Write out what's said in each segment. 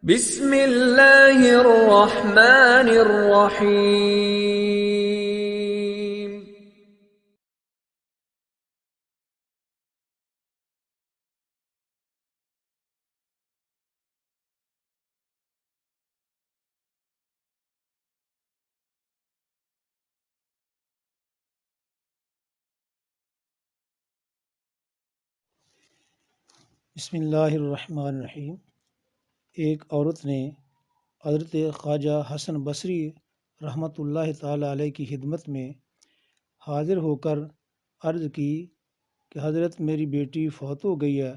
بسم اللہ الرحمن الرحیم۔ بسم اللہ الرحمن الرحیم۔ ایک عورت نے حضرت خواجہ حسن بصری رحمۃ اللہ تعالیٰ علیہ کی خدمت میں حاضر ہو کر عرض کی کہ حضرت میری بیٹی فوت ہو گئی ہے،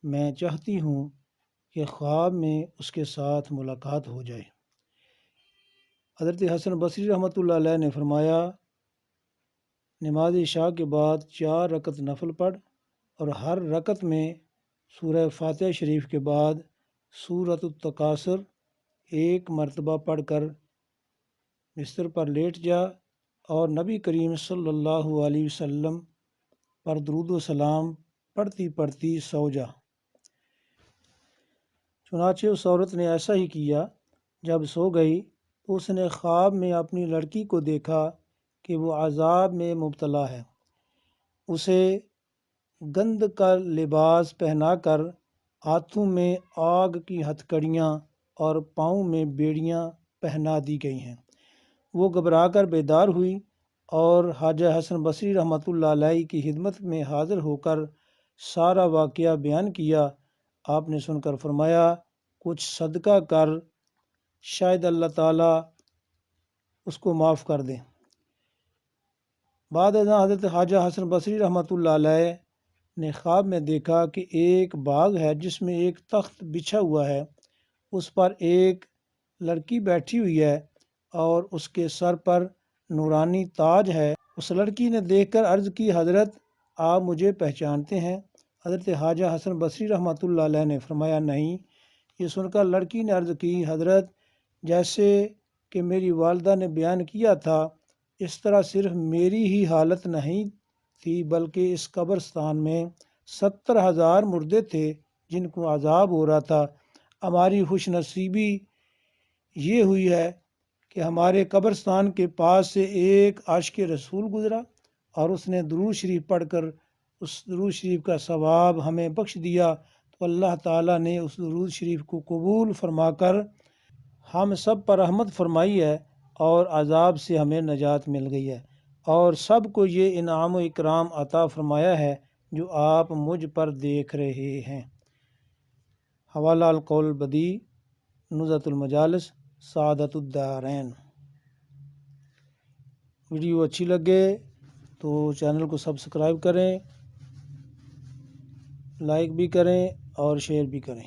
میں چاہتی ہوں کہ خواب میں اس کے ساتھ ملاقات ہو جائے۔ حضرت حسن بصری رحمۃ اللہ علیہ نے فرمایا، نماز عشاء کے بعد 4 رکعت نفل پڑھ اور ہر رکعت میں سورہ فاتحہ شریف کے بعد سورۃ التکاثر 1 مرتبہ پڑھ کر بستر پر لیٹ جا اور نبی کریم صلی اللہ علیہ وسلم پر درود و سلام پڑھتی پڑھتی سو جا۔ چنانچہ اس عورت نے ایسا ہی کیا۔ جب سو گئی تو اس نے خواب میں اپنی لڑکی کو دیکھا کہ وہ عذاب میں مبتلا ہے۔ اسے گند کا لباس پہنا کر ہاتھوں میں آگ کی ہتھکڑیاں اور پاؤں میں بیڑیاں پہنا دی گئی ہیں۔ وہ گھبرا کر بیدار ہوئی اور خواجہ حسن بصری رحمۃ اللہ علیہ کی خدمت میں حاضر ہو کر سارا واقعہ بیان کیا۔ آپ نے سن کر فرمایا، کچھ صدقہ کر، شاید اللہ تعالیٰ اس کو معاف کر دے۔ بعد ازاں حضرت خواجہ حسن بصری رحمۃ اللہ علیہ نے خواب میں دیکھا کہ ایک باغ ہے جس میں ایک تخت بچھا ہوا ہے، اس پر ایک لڑکی بیٹھی ہوئی ہے اور اس کے سر پر نورانی تاج ہے۔ اس لڑکی نے دیکھ کر عرض کی، حضرت آپ مجھے پہچانتے ہیں؟ حضرت خواجہ حسن بصری رحمۃ اللہ علیہ نے فرمایا، نہیں۔ یہ سن کر لڑکی نے عرض کی، حضرت جیسے کہ میری والدہ نے بیان کیا تھا اس طرح صرف میری ہی حالت نہیں تھی بلکہ اس قبرستان میں 70,000 مردے تھے جن کو عذاب ہو رہا تھا۔ ہماری خوش نصیبی یہ ہوئی ہے کہ ہمارے قبرستان کے پاس سے ایک عاشق رسول گزرا اور اس نے درود شریف پڑھ کر اس درود شریف کا ثواب ہمیں بخش دیا، تو اللہ تعالیٰ نے اس درود شریف کو قبول فرما کر ہم سب پر رحمت فرمائی ہے اور عذاب سے ہمیں نجات مل گئی ہے، اور سب کو یہ انعام و اکرام عطا فرمایا ہے جو آپ مجھ پر دیکھ رہے ہیں۔ حوالہ القول بدیع، نزہۃ المجالس، سعادت الدارین۔ ویڈیو اچھی لگے تو چینل کو سبسکرائب کریں، لائک بھی کریں اور شیئر بھی کریں۔